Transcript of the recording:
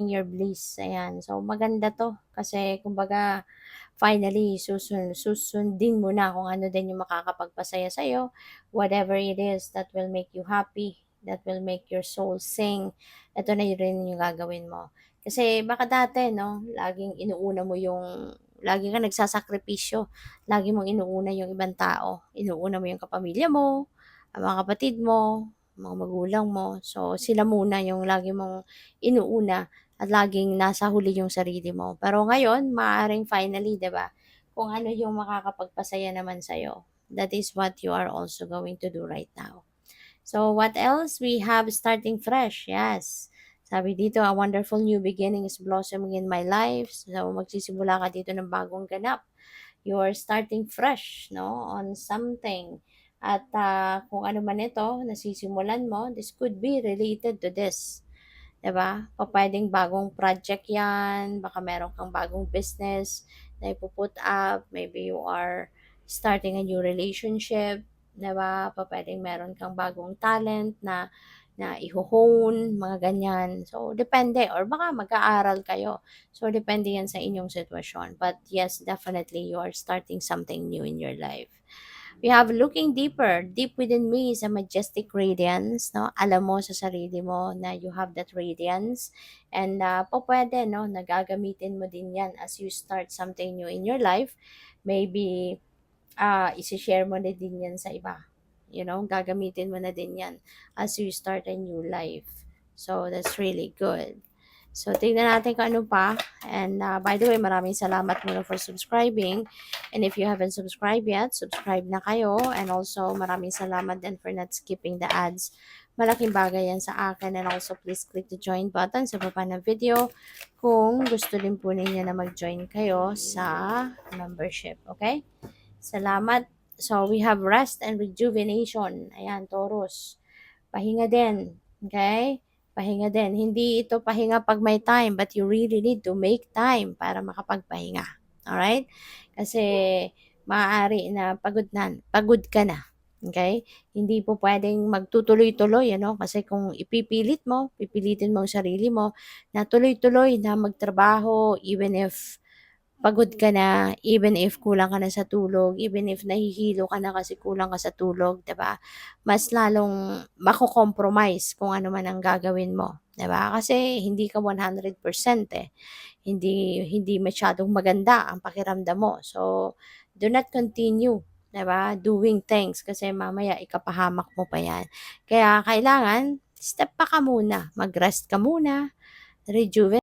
your bliss. Ayan. So, maganda to. Kasi, kumbaga, finally, susundin mo na kung ano din yung makakapagpasaya sa'yo. Whatever it is that will make you happy, that will make your soul sing. Ito na rin yung gagawin mo. Kasi baka dati, no, lagi ka nagsasakripisyo. Lagi mong inuuna yung ibang tao. Inuuna mo yung kapamilya mo, ang mga kapatid mo, mga magulang mo. So, sila muna yung lagi mong inuuna at laging nasa huli yung sarili mo. Pero ngayon, maaaring finally, 'di ba? Kung ano yung makakapagpasaya naman sa'yo. That is what you are also going to do right now. So, what else? We have starting fresh. Yes. Sabi dito, a wonderful new beginning is blossoming in my life. So, magsisimula ka dito ng bagong ganap. You are starting fresh, no? On something. At kung ano man ito, nasisimulan mo, this could be related to this. 'Di ba? Pupuwedeng bagong project 'yan, baka meron kang bagong business na ipu-put up, maybe you are starting a new relationship, 'di ba? Pupuwedeng meron kang bagong talent na na iho-hone, mga ganyan. So, depende or baka mag-aaral kayo. So, depende 'yan sa inyong sitwasyon. But yes, definitely you are starting something new in your life. We have looking deeper. Deep within me is a majestic radiance, no? Alam mo sa sarili mo na you have that radiance. And po pwede, no? Nagagamitin mo din yan as you start something new in your life. Maybe, isi-share mo na din yan sa iba. You know, gagamitin mo na din yan as you start a new life. So, that's really good. So, tingnan natin kung ano pa. And by the way, maraming salamat muna for subscribing. And if you haven't subscribed yet, subscribe na kayo. And also, maraming salamat din for not skipping the ads. Malaking bagay yan sa akin. And also, please click the join button sa baba ng video kung gusto din po ninyo na mag-join kayo sa membership. Okay? Salamat. So, we have rest and rejuvenation. Ayan, Taurus. Pahinga din. Okay? Pahinga din. Hindi ito pahinga pag may time, but you really need to make time para makapagpahinga. Alright? Kasi maaari na pagod ka na. Okay? Hindi po pwedeng magtutuloy-tuloy, ano? Kasi kung pipilitin mo ang sarili mo na tuloy-tuloy na magtrabaho, even if pagod ka na, even if kulang ka na sa tulog, even if nahihilo ka na kasi kulang ka sa tulog, 'di ba? Mas lalong mako-compromise kung ano man ang gagawin mo, 'di ba? Kasi hindi ka 100% eh. Hindi hindi masyadong maganda ang pakiramdam mo. So, do not continue, 'di ba? Doing things kasi mamaya ikapahamak mo pa 'yan. Kaya kailangan step pa ka muna, mag-rest ka muna, rejuvenate